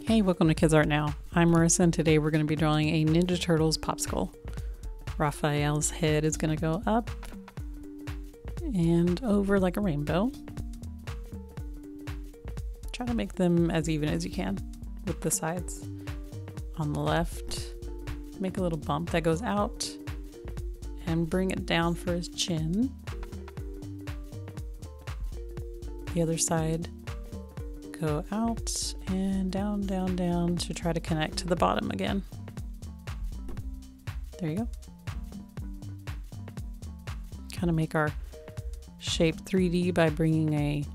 Hey, welcome to Kids Art Now. I'm Marissa, and today we're going to be drawing a Ninja Turtles popsicle. Raphael's head is going to go up and over like a rainbow. Try to make them as even as you can with the sides. On the left, make a little bump that goes out and bring it down for his chin. The other side, go out and down, down, down to try to connect to the bottom again. There you go. Kind of make our shape 3D by bringing a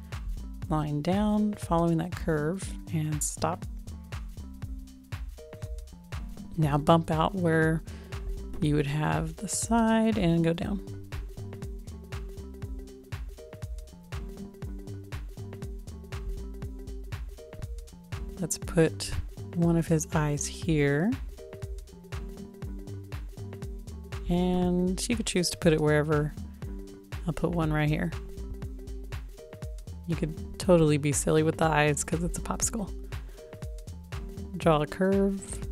line down, following that curve, and stop. Now bump out where you would have the side and go down. Let's put one of his eyes here. And you could choose to put it wherever. I'll put one right here. You could totally be silly with the eyes because it's a popsicle. Draw a curve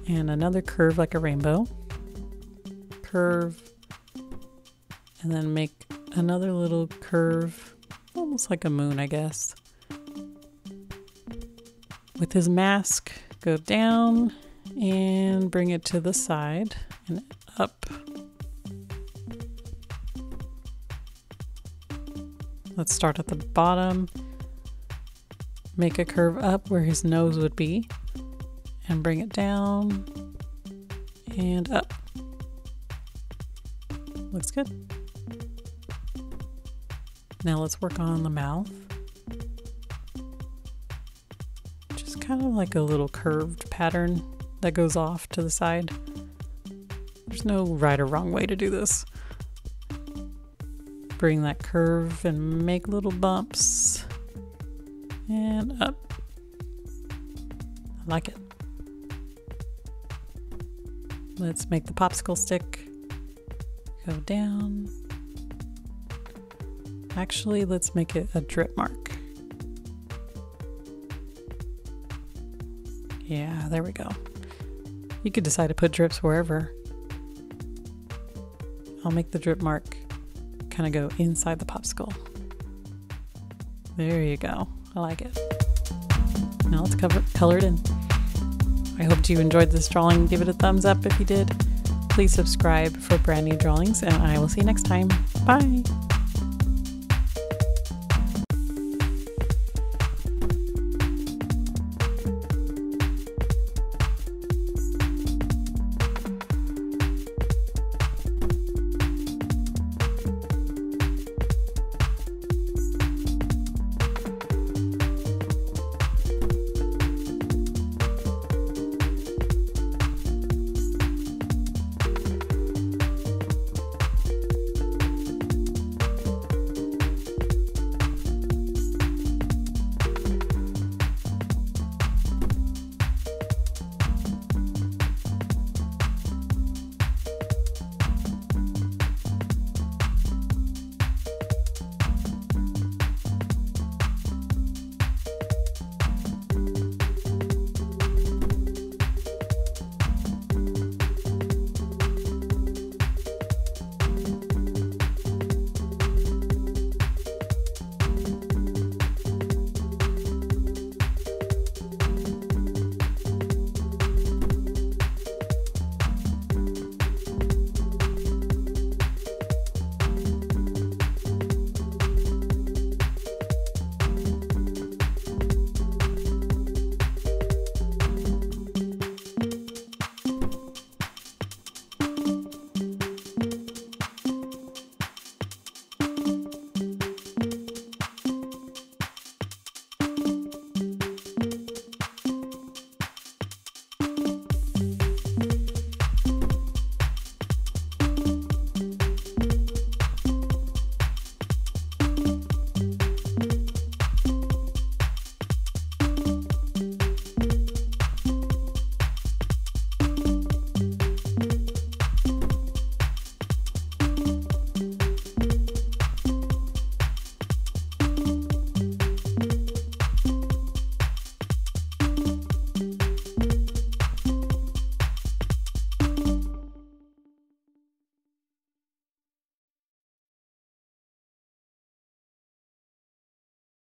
and another curve like a rainbow. Curve. And then make another little curve, almost like a moon, I guess. With his mask, go down and bring it to the side and up. Let's start at the bottom, make a curve up where his nose would be, and bring it down and up. Looks good. Now let's work on the mouth. Kind of like a little curved pattern that goes off to the side. There's no right or wrong way to do this. Bring that curve and make little bumps and up. I like it. Let's make the popsicle stick go down. Actually, let's make it a drip mark. Yeah, there we go. You could decide to put drips wherever. I'll make the drip mark kind of go inside the popsicle. There you go. I like it. Now let's color it in. I hope you enjoyed this drawing. Give it a thumbs up if you did. Please subscribe for brand new drawings, and I will see you next time. Bye!